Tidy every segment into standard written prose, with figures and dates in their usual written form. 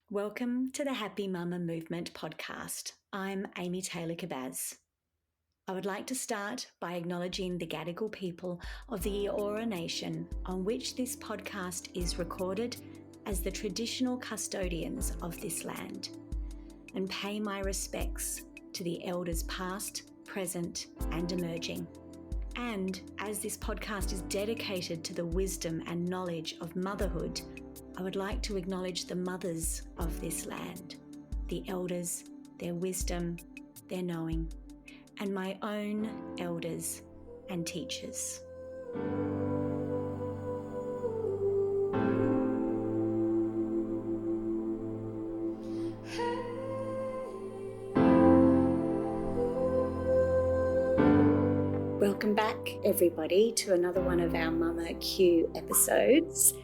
Welcome to the Happy Mama Movement podcast. I'm Amy Taylor-Kabbaz. I would like to start by acknowledging the Gadigal people of the Eora Nation on which this podcast is recorded as the traditional custodians of this land, and pay my respects to the elders past, present, and emerging. And as this podcast is dedicated to the wisdom and knowledge of motherhood, I would like to acknowledge the mothers of this land, the elders, their wisdom, their knowing, and my own elders and teachers. Welcome back, everybody, to another one of our Mama Q episodes.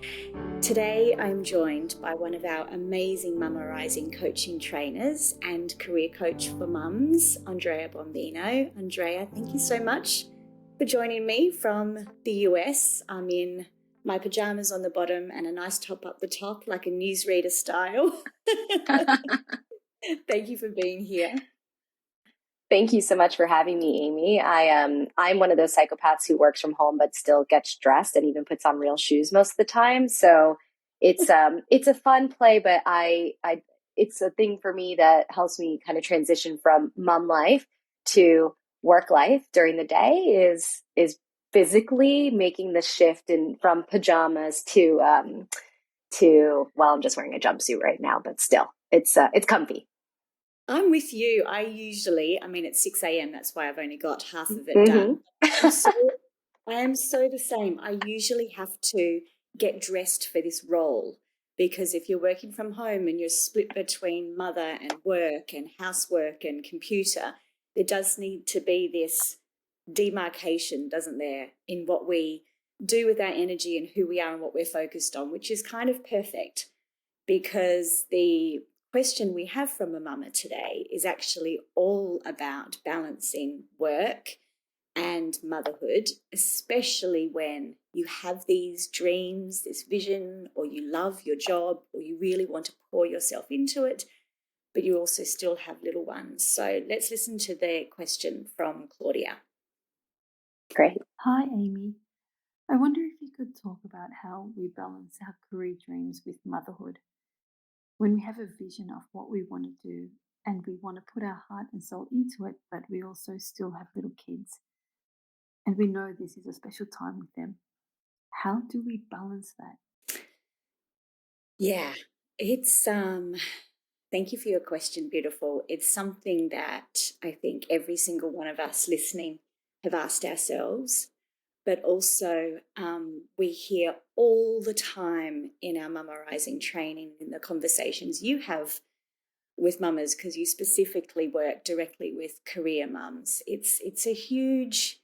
Today, I'm joined by one of our amazing Mama Rising coaching trainers and career coach for mums, Andrea Bombino. Andrea, thank you so much for joining me from the US. I'm in my pajamas on the bottom and a nice top up the top, like a newsreader style. Thank you for being here. Thank you so much for having me, Amy. I'm one of those psychopaths who works from home but still gets dressed and even puts on real shoes most of the time. So it's a fun play, but it's a thing for me that helps me kind of transition from mom life to work life during the day is physically making the shift from pajamas to I'm just wearing a jumpsuit right now, but still it's comfy. I'm with you. It's 6 a.m. That's why I've only got half of it done. I am so the same. I usually have to get dressed for this role because if you're working from home and you're split between mother and work and housework and computer, there does need to be this demarcation, doesn't there, in what we do with our energy and who we are and what we're focused on, which is kind of perfect because the question we have from a mama today is actually all about balancing work and motherhood, especially when you have these dreams, this vision, or you love your job, or you really want to pour yourself into it, but you also still have little ones. So let's listen to the question from Claudia. Great. Hi, Amy. I wonder if you could talk about how we balance our career dreams with motherhood. When we have a vision of what we want to do and we want to put our heart and soul into it, but we also still have little kids and we know this is a special time with them. How do we balance that? Yeah, it's thank you for your question, beautiful. It's something that I think every single one of us listening have asked ourselves, but also we hear all the time in our Mama Rising training, in the conversations you have with mamas, because you specifically work directly with career mums. It's a huge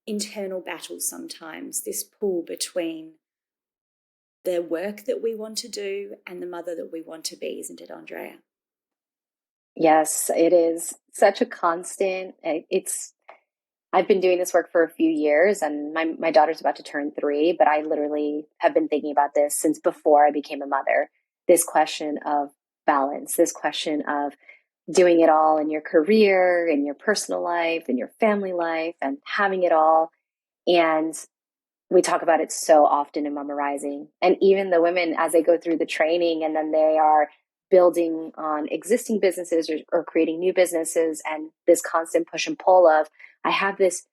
internal battle sometimes, this pull between the work that we want to do and the mother that we want to be, isn't it, Andrea? Yes, it is such a constant. I've been doing this work for a few years and my daughter's about to turn 3, but I literally have been thinking about this since before I became a mother. This question of balance, this question of doing it all in your career, in your personal life, in your family life, and having it all. And we talk about it so often in Mama Rising. And even the women, as they go through the training and then they are building on existing businesses or creating new businesses, and this constant push and pull of, I have this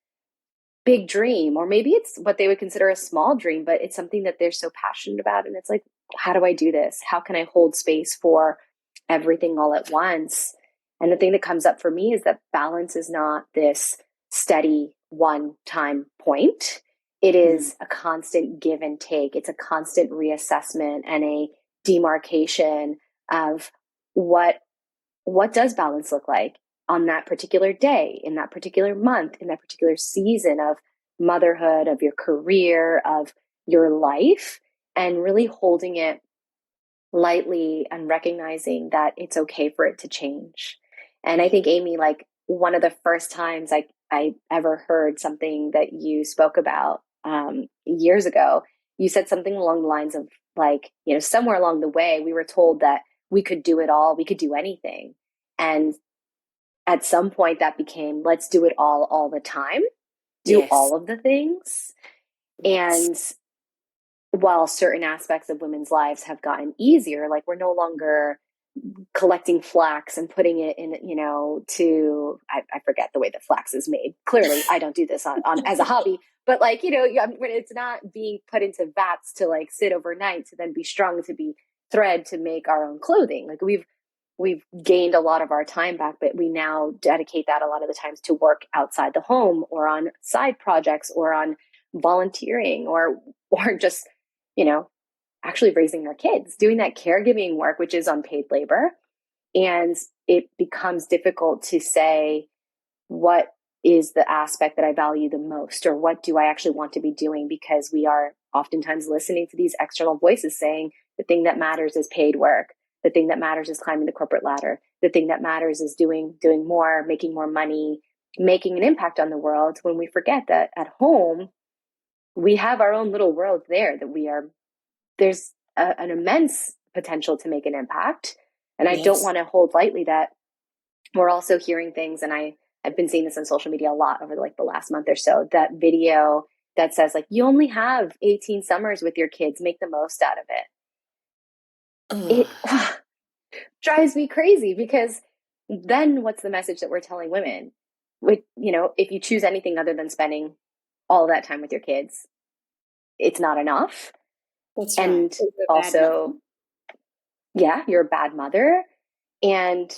big dream, or maybe it's what they would consider a small dream, but it's something that they're so passionate about. And it's like, how do I do this? How can I hold space for everything all at once? And the thing that comes up for me is that balance is not this steady one-time point. It is a constant give and take. It's a constant reassessment and a demarcation of what does balance look like on that particular day, in that particular month, in that particular season of motherhood, of your career, of your life, and really holding it lightly and recognizing that it's okay for it to change. And I think, Amy, like one of the first times I ever heard something that you spoke about years ago, you said something along the lines of like, somewhere along the way, we were told that we could do it all. We could do anything. And at some point that became, let's do it all the time, do all of the things. And while certain aspects of women's lives have gotten easier, like we're no longer collecting flax and putting it in, I forget the way that flax is made. Clearly, I don't do this on as a hobby, but like, when it's not being put into vats to like sit overnight to then be strung to be thread to make our own clothing. Like we've gained a lot of our time back, but we now dedicate that a lot of the times to work outside the home or on side projects or on volunteering or just, actually raising our kids, doing that caregiving work, which is unpaid labor. And it becomes difficult to say, what is the aspect that I value the most, or what do I actually want to be doing? Because we are oftentimes listening to these external voices saying the thing that matters is paid work. The thing that matters is climbing the corporate ladder. The thing that matters is doing more, making more money, making an impact on the world, when we forget that at home, we have our own little world there that there's an immense potential to make an impact. And I don't want to hold lightly that we're also hearing things. And I've been seeing this on social media a lot over like the last month or so, that video that says like, you only have 18 summers with your kids, make the most out of it. It drives me crazy, because then what's the message that we're telling women? If you choose anything other than spending all that time with your kids, it's not enough. That's and right. also, you're a bad mother. And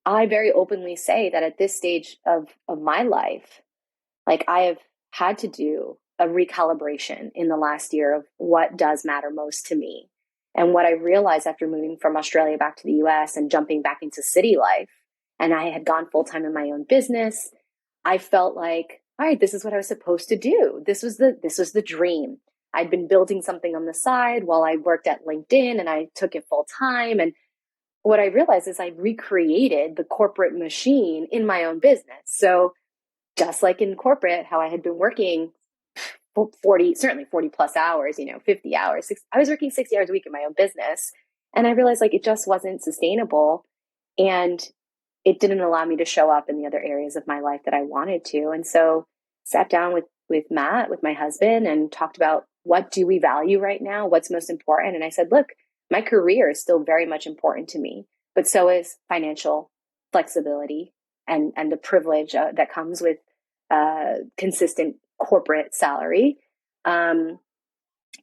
I very openly say that at this stage of my life, like I have had to do a recalibration in the last year of what does matter most to me. And what I realized after moving from Australia back to the US and jumping back into city life, and I had gone full time in my own business, I felt like, all right, this is what I was supposed to do. This was the dream. I'd been building something on the side while I worked at LinkedIn, and I took it full time. And what I realized is I recreated the corporate machine in my own business. So just like in corporate, how I had been working certainly 40 plus hours, 50 hours, I was working 60 hours a week in my own business. And I realized like it just wasn't sustainable. And it didn't allow me to show up in the other areas of my life that I wanted to. And so sat down with Matt, with my husband, and talked about, what do we value right now? What's most important? And I said, look, my career is still very much important to me, but so is financial flexibility and the privilege that comes with consistent corporate salary. But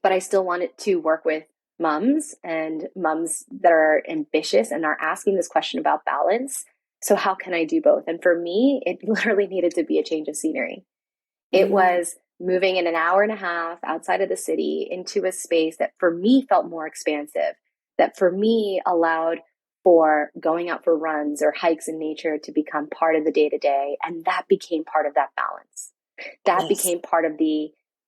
I still wanted to work with moms that are ambitious and are asking this question about balance. So how can I do both? And for me, it literally needed to be a change of scenery. It was moving in an hour and a half outside of the city into a space that for me felt more expansive, that for me allowed for going out for runs or hikes in nature to become part of the day to day. And that became part of that balance. That became part of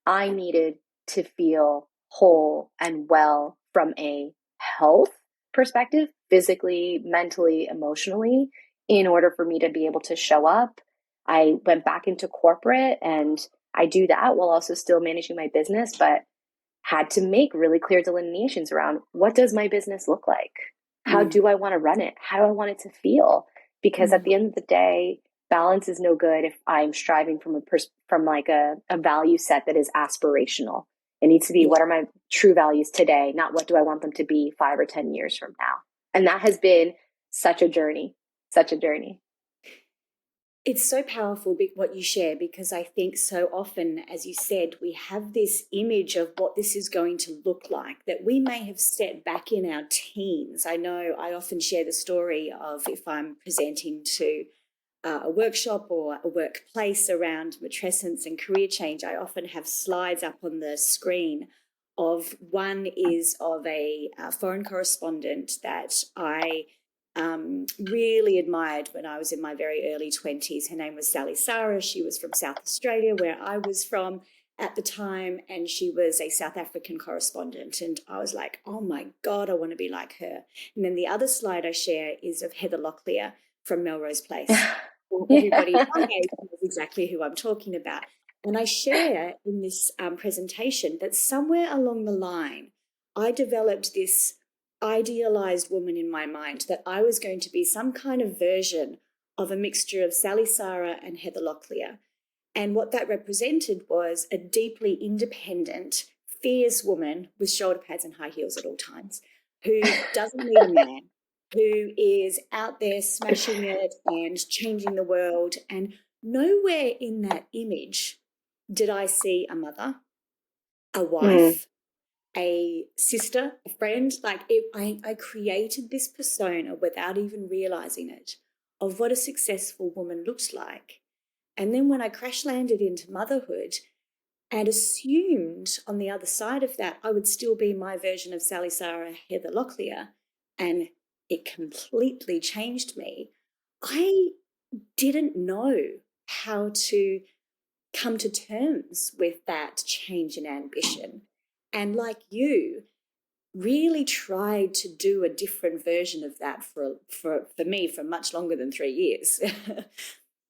I needed to feel whole and well from a health perspective, physically, mentally, emotionally, in order for me to be able to show up. I went back into corporate, and I do that while also still managing my business, but had to make really clear delineations around, what does my business look like? How do I want to run it? How do I want it to feel? Because at the end of the day, balance is no good if I'm striving from a value set that is aspirational. It needs to be, what are my true values today, not what do I want them to be 5 or 10 years from now. And that has been such a journey. It's so powerful what you share, because I think so often, as you said, we have this image of what this is going to look like that we may have set back in our teens. I know I often share the story of, if I'm presenting to a workshop or a workplace around matrescence and career change, I often have slides up on the screen of, one is of a foreign correspondent that I really admired when I was in my very early 20s. Her name was Sally Sarah. She was from South Australia, where I was from at the time, and she was a South African correspondent. And I was like, oh my God, I want to be like her. And then the other slide I share is of Heather Locklear from Melrose Place. Everybody knows exactly who I'm talking about. And I share in this presentation that somewhere along the line, I developed this idealized woman in my mind, that I was going to be some kind of version of a mixture of Sally Sarah and Heather Locklear. And what that represented was a deeply independent, fierce woman with shoulder pads and high heels at all times, who doesn't need a man, who is out there smashing it and changing the world. And nowhere in that image did I see a mother, a wife, a sister, a friend. Like I created this persona without even realizing it of what a successful woman looks like. And then when I crash landed into motherhood and assumed on the other side of that, I would still be my version of Sally Sarah, Heather Locklear, and it completely changed me. I didn't know how to come to terms with that change in ambition. And like you, really tried to do a different version of that for me for much longer than 3 years.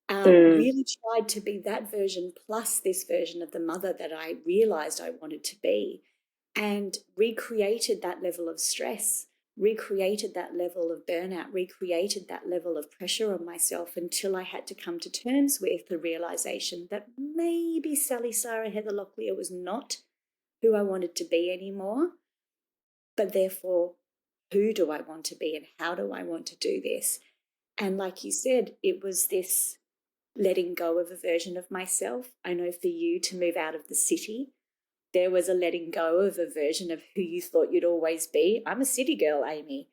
Really tried to be that version plus this version of the mother that I realized I wanted to be, and recreated that level of stress, recreated that level of burnout, recreated that level of pressure on myself until I had to come to terms with the realization that maybe Sally Sarah Heather Locklear was not who I wanted to be anymore. But therefore, who do I want to be and how do I want to do this? And like you said, it was this letting go of a version of myself. I know for you to move out of the city, there was a letting go of a version of who you thought you'd always be. I'm a city girl, Amy.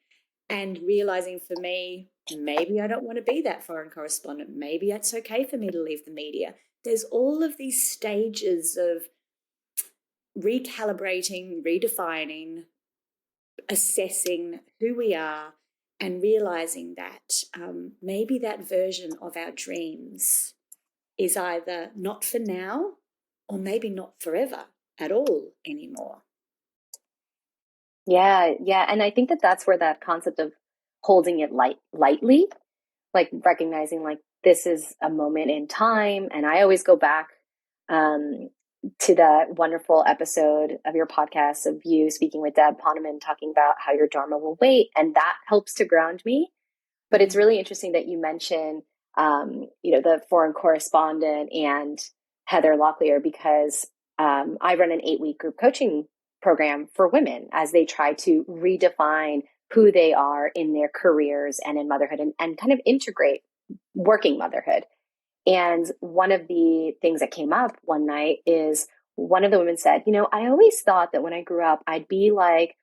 And realizing for me, maybe I don't want to be that foreign correspondent. Maybe it's okay for me to leave the media. There's all of these stages of recalibrating, redefining, assessing who we are, and realizing that maybe that version of our dreams is either not for now or maybe not forever at all anymore. Yeah. And I think that that's where that concept of holding it lightly, like recognizing like this is a moment in time. And I always go back to that wonderful episode of your podcast of you speaking with Deb Poneman, talking about how your Dharma will wait. And that helps to ground me. But it's really interesting that you mention, the foreign correspondent and Heather Locklear, because I run an 8-week group coaching program for women as they try to redefine who they are in their careers and in motherhood, and kind of integrate working motherhood. And one of the things that came up one night is one of the women said, I always thought that when I grew up, I'd be like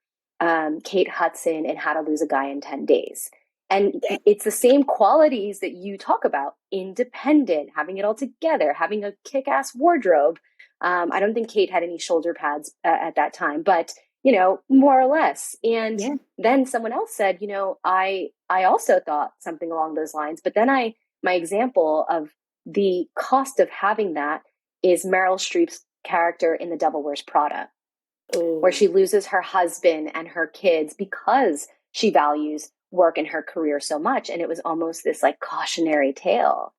Kate Hudson in How to Lose a Guy in 10 Days. And it's the same qualities that you talk about: independent, having it all together, having a kick-ass wardrobe. I don't think Kate had any shoulder pads at that time, but, more or less. And then someone else said, I also thought something along those lines. But then my example of the cost of having that is Meryl Streep's character in The Devil Wears Prada, where she loses her husband and her kids because she values work and her career so much. And it was almost this like cautionary tale.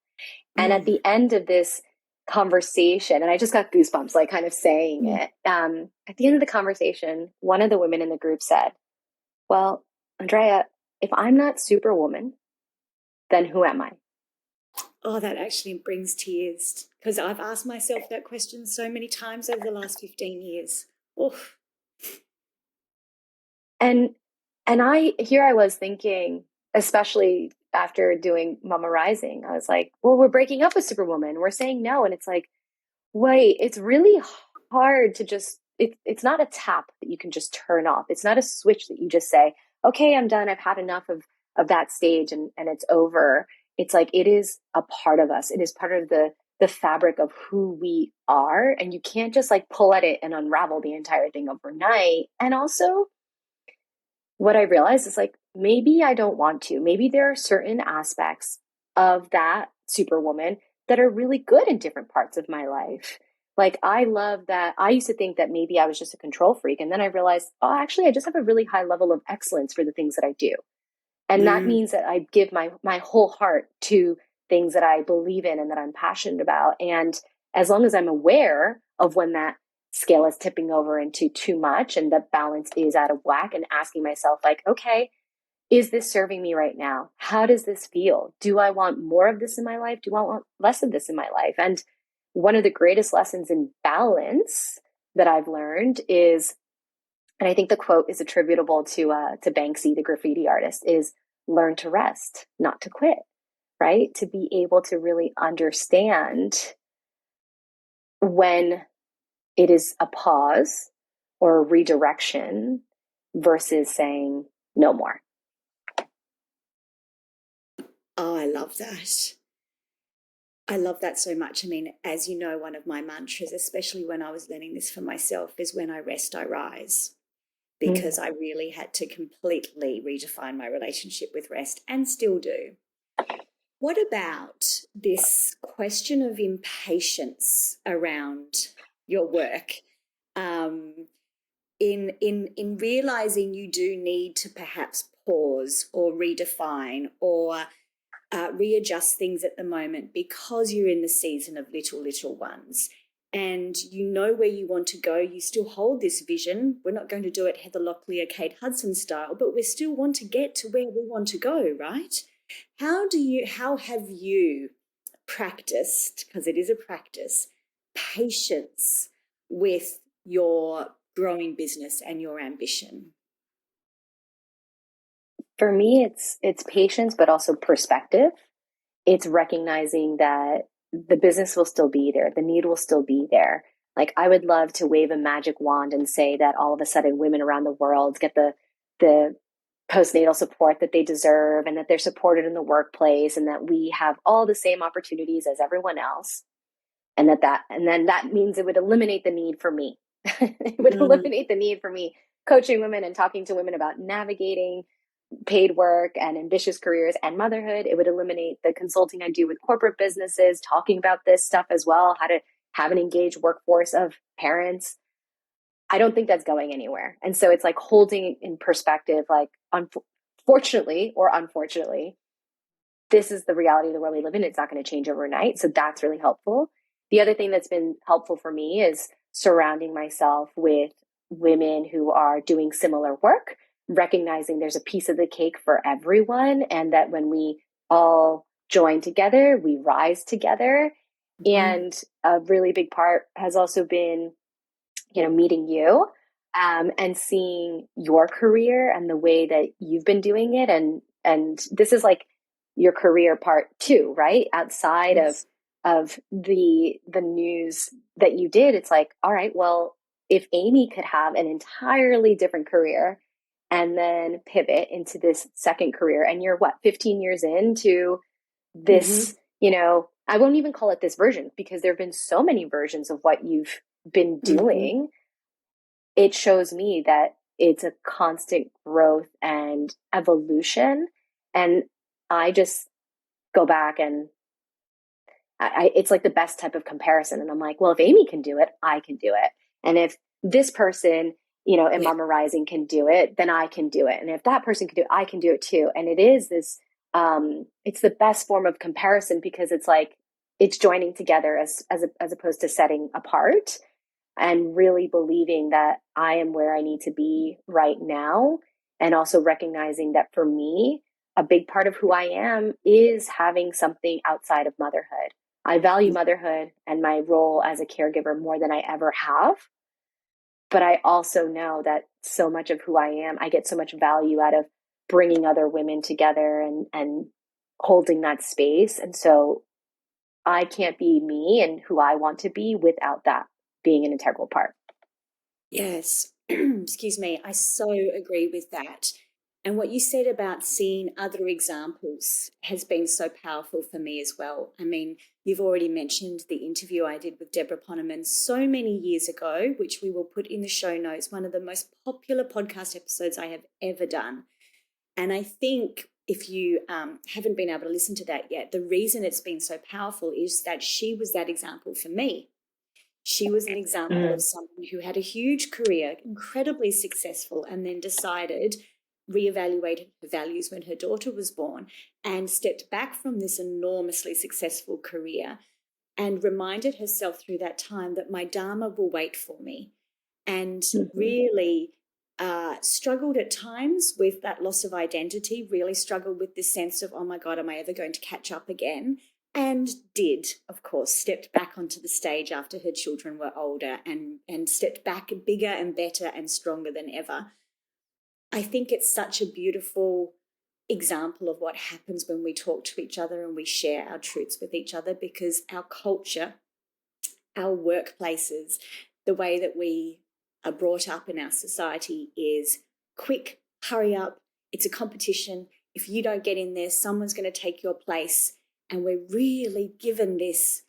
And at the end of this conversation, and I just got goosebumps, like kind of saying it, at the end of the conversation, one of the women in the group said, well, Andrea, if I'm not Superwoman, then who am I? Oh, that actually brings tears, because I've asked myself that question so many times over the last 15 years. Oof. And I was thinking, especially after doing Mama Rising, I was like, well, we're breaking up with Superwoman. We're saying no. And it's like, wait, it's really hard to just, it's not a tap that you can just turn off. It's not a switch that you just say, okay, I'm done. I've had enough of that stage and it's over. It's like, it is a part of us. It is part of the fabric of who we are. And you can't just like pull at it and unravel the entire thing overnight. And also, what I realized is like, maybe I don't want to. Maybe there are certain aspects of that Superwoman that are really good in different parts of my life. Like, I love that. I used to think that maybe I was just a control freak. And then I realized, oh, actually, I just have a really high level of excellence for the things that I do. And that means that I give my whole heart to things that I believe in and that I'm passionate about. And as long as I'm aware of when that scale is tipping over into too much and the balance is out of whack, and asking myself, like, okay, is this serving me right now? How does this feel? Do I want more of this in my life? Do I want less of this in my life? And one of the greatest lessons in balance that I've learned is, and I think the quote is attributable to Banksy, the graffiti artist, is learn to rest, not to quit, right? To be able to really understand when it is a pause or a redirection versus saying no more. Oh, I love that. I love that so much. I mean, as you know, one of my mantras, especially when I was learning this for myself, is when I rest, I rise. Because I really had to completely redefine my relationship with rest, and still do. What about this question of impatience around your work? In realizing you do need to perhaps pause or redefine or readjust things at the moment because you're in the season of little ones, and you know where you want to go. You still hold this vision. We're not going to do it Heather Locklear, Kate Hudson style, but we still want to get to where we want to go, right? How have you practiced, because it is a practice, patience with your growing business and your ambition? For me, it's patience, but also perspective. It's recognizing that the business will still be there, the need will still be there. Like, I would love to wave a magic wand and say that all of a sudden women around the world get the postnatal support that they deserve, and that they're supported in the workplace, and that we have all the same opportunities as everyone else. And then that means it would eliminate the need for me. It would eliminate the need for me coaching women and talking to women about navigating paid work and ambitious careers and motherhood. It would eliminate the consulting I do with corporate businesses, talking about this stuff as well, how to have an engaged workforce of parents. I don't think that's going anywhere. And so it's like holding in perspective, like, fortunately or unfortunately, this is the reality of the world we live in. It's not going to change overnight. So that's really helpful. The other thing that's been helpful for me is surrounding myself with women who are doing similar work, recognizing there's a piece of the cake for everyone, and that when we all join together, we rise together. And a really big part has also been, meeting you, and seeing your career and the way that you've been doing it. And this is like your career part too, right? Outside of the news that you did, it's like, all right, well, if Amy could have an entirely different career and then pivot into this second career, and you're 15 years into this, I won't even call it this version, because there have been so many versions of what you've been doing. It shows me that it's a constant growth and evolution. And I just go back and it's like the best type of comparison. And I'm like, well, if Amy can do it, I can do it. And if this person, in Mama Rising can do it, then I can do it. And if that person can do it, I can do it too. And it is this, it's the best form of comparison, because it's like, it's joining together as opposed to setting apart, and really believing that I am where I need to be right now. And also recognizing that for me, a big part of who I am is having something outside of motherhood. I value motherhood and my role as a caregiver more than I ever have. But I also know that so much of who I am, I get so much value out of bringing other women together and holding that space. And so I can't be me and who I want to be without that being an integral part. Yes. Excuse me. I so agree with that. And what you said about seeing other examples has been so powerful for me as well. I mean, you've already mentioned the interview I did with Deborah Poneman so many years ago, which we will put in the show notes, one of the most popular podcast episodes I have ever done. And I think if you haven't been able to listen to that yet, the reason it's been so powerful is that she was that example for me. She was an example of someone who had a huge career, incredibly successful, and then decided, reevaluated her values when her daughter was born, and stepped back from this enormously successful career and reminded herself through that time that my Dharma will wait for me, and really struggled at times with that loss of identity, really struggled with this sense of, oh my God, am I ever going to catch up again? And did, of course, stepped back onto the stage after her children were older and stepped back bigger and better and stronger than ever. I think it's such a beautiful example of what happens when we talk to each other and we share our truths with each other, because our culture, our workplaces, the way that we are brought up in our society is quick, hurry up, it's a competition. If you don't get in there, someone's going to take your place. And we're really given this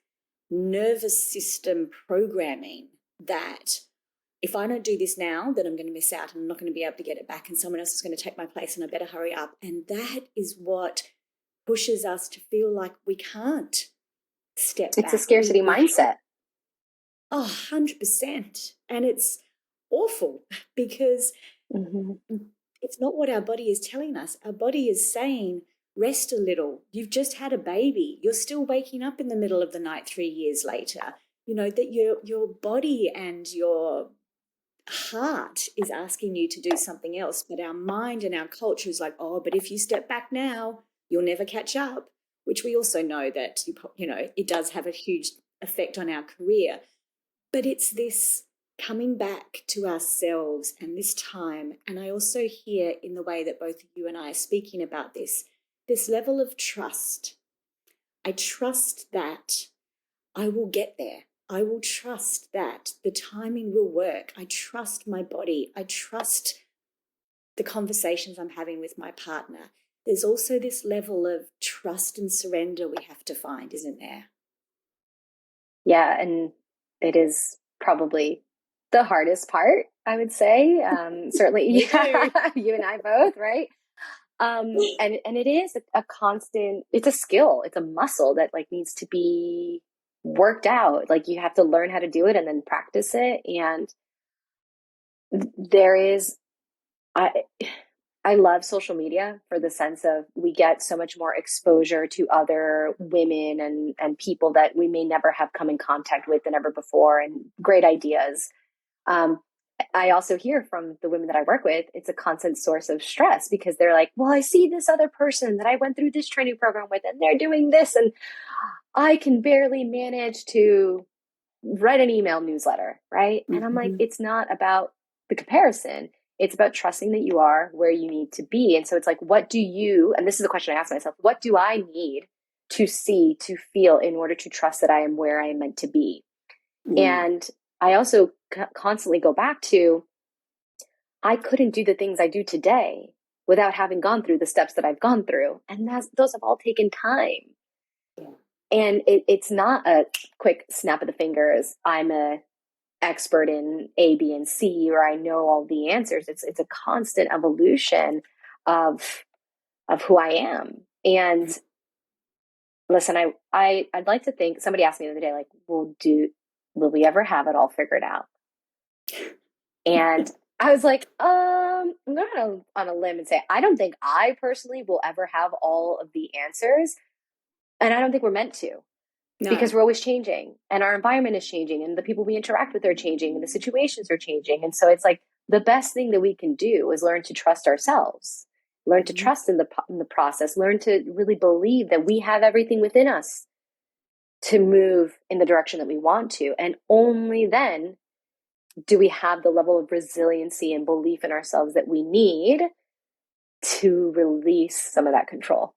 nervous system programming that if I don't do this now, then I'm going to miss out and I'm not going to be able to get it back, and someone else is going to take my place and I better hurry up. And that is what pushes us to feel like we can't step back. It's a scarcity mindset. Oh, 100%. And it's awful because it's not what our body is telling us. Our body is saying, rest a little. You've just had a baby. You're still waking up in the middle of the night 3 years later. You know, that your body and your heart is asking you to do something else, but our mind and our culture is like, oh, but if you step back now, you'll never catch up, which we also know that, you know, it does have a huge effect on our career. But it's this coming back to ourselves and this time. And I also hear in the way that both you and I are speaking about this level of trust. I trust that I will get there. I will trust that the timing will work. I trust my body. I trust the conversations I'm having with my partner. There's also this level of trust and surrender we have to find, isn't there? Yeah, and it is probably the hardest part, I would say. Certainly, yeah, you and I both, right? And it is a constant, it's a skill, it's a muscle that like needs to be worked out. Like you have to learn how to do it and then practice it. And there is, I love social media for the sense of we get so much more exposure to other women and people that we may never have come in contact with than ever before, and great ideas. I also hear from the women that I work with, it's a constant source of stress because they're like, well, I see this other person that I went through this training program with and they're doing this and I can barely manage to write an email newsletter, right? And I'm like, it's not about the comparison. It's about trusting that you are where you need to be. And so it's like, what do you, and this is the question I ask myself, what do I need to see, to feel in order to trust that I am where I am meant to be? And I also constantly go back to, I couldn't do the things I do today without having gone through the steps that I've gone through. And those have all taken time. And it's not a quick snap of the fingers. I'm a expert in A, B, and C, or I know all the answers. It's a constant evolution of who I am. And listen, I'd like to think, somebody asked me the other day, like, will we ever have it all figured out? And I was like, I'm going on a limb and say, I don't think I personally will ever have all of the answers. And I don't think we're meant to. No. Because we're always changing and our environment is changing and the people we interact with are changing and the situations are changing. And so it's like the best thing that we can do is learn to trust ourselves, learn to trust in the process, learn to really believe that we have everything within us to move in the direction that we want to. And only then do we have the level of resiliency and belief in ourselves that we need to release some of that control.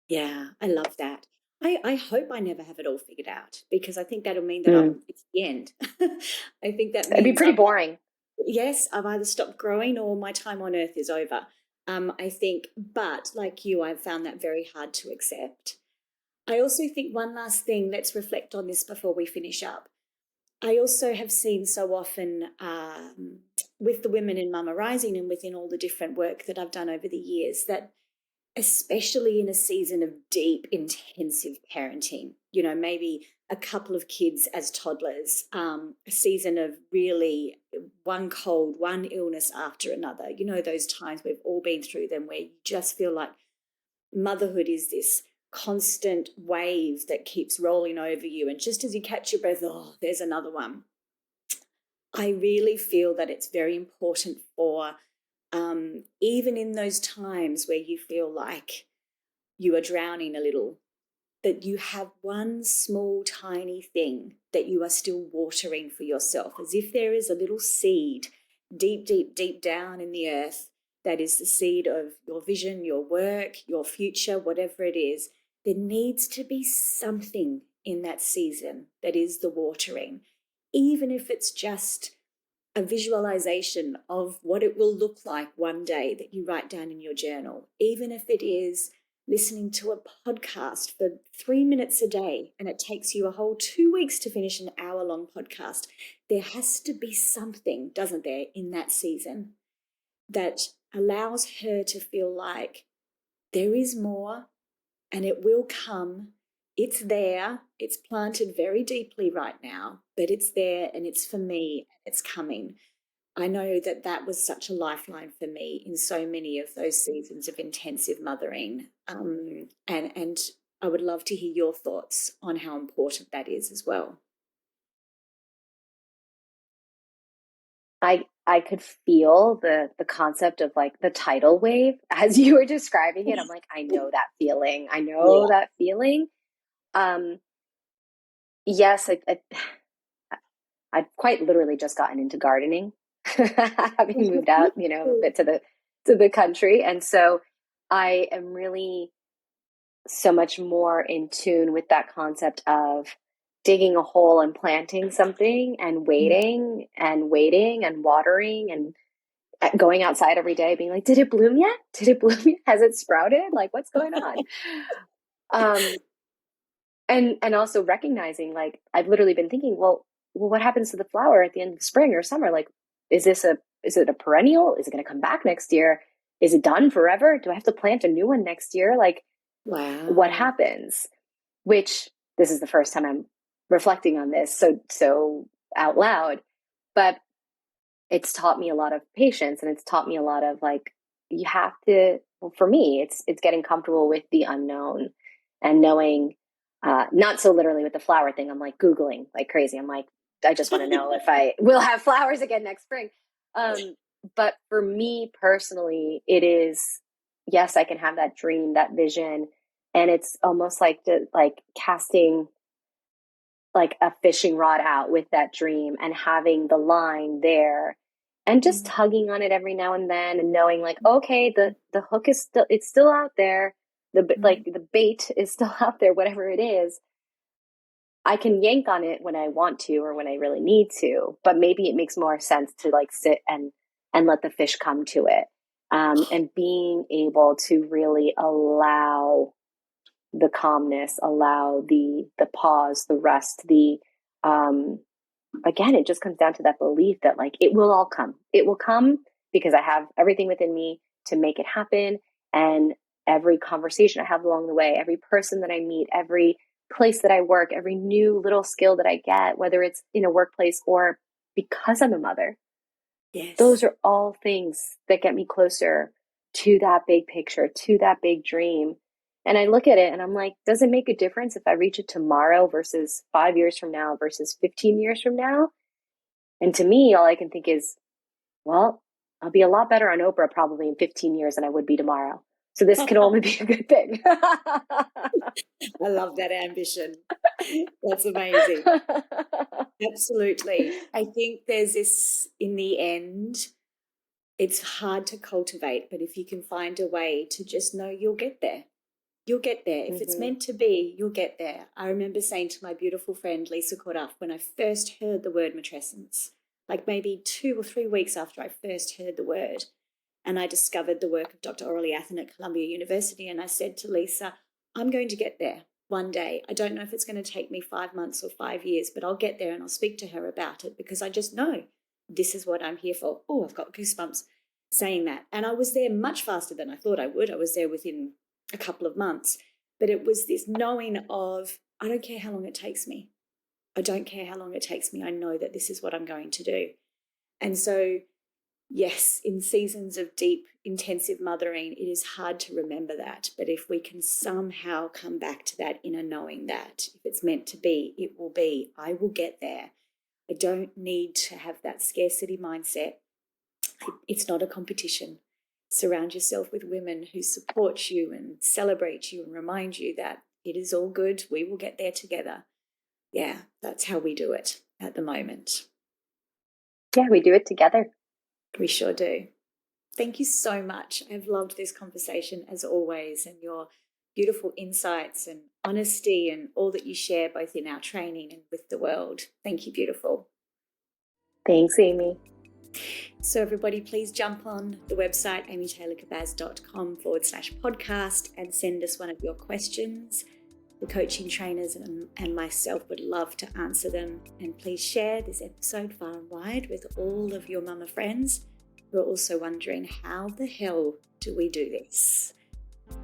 Yeah, I love that. I hope I never have it all figured out, because I think that'll mean that it's the end. I think that means it'd be pretty boring. Yes, I've either stopped growing or my time on earth is over. I think, but like you, I've found that very hard to accept. I also think one last thing, let's reflect on this before we finish up. I also have seen so often with the women in Mama Rising and within all the different work that I've done over the years, that especially in a season of deep, intensive parenting, you know, maybe a couple of kids as toddlers, a season of really one cold, one illness after another, you know, those times we've all been through them where you just feel like motherhood is this constant wave that keeps rolling over you. And just as you catch your breath, oh, there's another one. I really feel that it's very important for, even in those times where you feel like you are drowning a little, that you have one small tiny thing that you are still watering for yourself, as if there is a little seed deep, deep, deep down in the earth that is the seed of your vision, your work, your future, whatever it is. There needs to be something in that season that is the watering, even if it's just a visualization of what it will look like one day that you write down in your journal, even if it is listening to a podcast for 3 minutes a day and it takes you a whole 2 weeks to finish an hour-long podcast. There has to be something, doesn't there, in that season that allows her to feel like there is more and it will come. It's there. It's planted very deeply right now, but it's there and it's for me. It's coming. I know that that was such a lifeline for me in so many of those seasons of intensive mothering. And I would love to hear your thoughts on how important that is as well. I could feel the concept of like the tidal wave as you were describing it. I'm like, I know that feeling. I know that feeling. Yes, I've quite literally just gotten into gardening, having moved out, a bit to the country. And so I am really so much more in tune with that concept of digging a hole and planting something and waiting and waiting and watering and going outside every day being like, did it bloom yet? Did it bloom yet? Has it sprouted? Like, what's going on? And also recognizing, like, I've literally been thinking, well, what happens to the flower at the end of the spring or summer? Like, is it a perennial? Is it going to come back next year? Is it done forever? Do I have to plant a new one next year? Like, wow, what happens? Which this is the first time I'm reflecting on this so out loud, but it's taught me a lot of patience, and it's taught me a lot of like, you have to, well, for me, it's getting comfortable with the unknown and knowing, not so literally with the flower thing. I'm like Googling like crazy. I'm like, I just want to know if I will have flowers again next spring. But for me personally, it is, yes, I can have that dream, that vision. And it's almost like casting like a fishing rod out with that dream and having the line there and just tugging on it every now and then and knowing like, okay, the hook is still, it's still out there. Like the bait is still out there, whatever it is. I can yank on it when I want to or when I really need to, but maybe it makes more sense to like sit and let the fish come to it. And being able to really allow the calmness, allow the pause, the rest, again, it just comes down to that belief that like it will all come. It will come because I have everything within me to make it happen. And every conversation I have along the way, every person that I meet, every place that I work, every new little skill that I get, whether it's in a workplace or because I'm a mother, yes, those are all things that get me closer to that big picture, to that big dream. And I look at it and I'm like, does it make a difference if I reach it tomorrow versus 5 years from now versus 15 years from now? And to me, all I can think is, well, I'll be a lot better on Oprah probably in 15 years than I would be tomorrow. So this can only be a good thing. I love that ambition. That's amazing. Absolutely. I think there's this, in the end, it's hard to cultivate, but if you can find a way to just know you'll get there. You'll get there. If it's meant to be, you'll get there. I remember saying to my beautiful friend Lisa Corduff when I first heard the word matrescence, like maybe 2 or 3 weeks after I first heard the word, and I discovered the work of Dr. Aurelie Athen at Columbia University, and I said to Lisa, I'm going to get there one day. I don't know if it's going to take me 5 months or 5 years, but I'll get there and I'll speak to her about it because I just know this is what I'm here for. Oh, I've got goosebumps saying that. And I was there much faster than I thought I would. I was there within a couple of months, but it was this knowing of, I don't care how long it takes me. I don't care how long it takes me. I know that this is what I'm going to do. And so yes, in seasons of deep, intensive mothering, it is hard to remember that. But if we can somehow come back to that inner knowing that if it's meant to be, it will be. I will get there. I don't need to have that scarcity mindset. It's not a competition. Surround yourself with women who support you and celebrate you and remind you that it is all good. We will get there together. Yeah, that's how we do it at the moment. Yeah, we do it together. We sure do. Thank you so much. I've loved this conversation as always, and your beautiful insights and honesty and all that you share both in our training and with the world. Thank you, beautiful. Thanks, Amy. So everybody, please jump on the website amytaylorkabbaz.com/podcast and send us one of your questions. The coaching trainers and myself would love to answer them. And please share this episode far and wide with all of your mama friends who are also wondering, how the hell do we do this?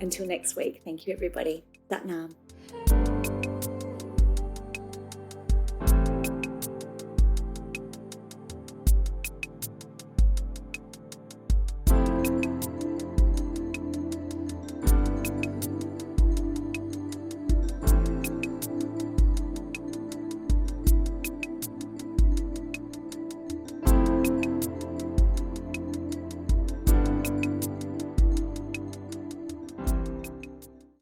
Until next week, thank you everybody. Sat Nam.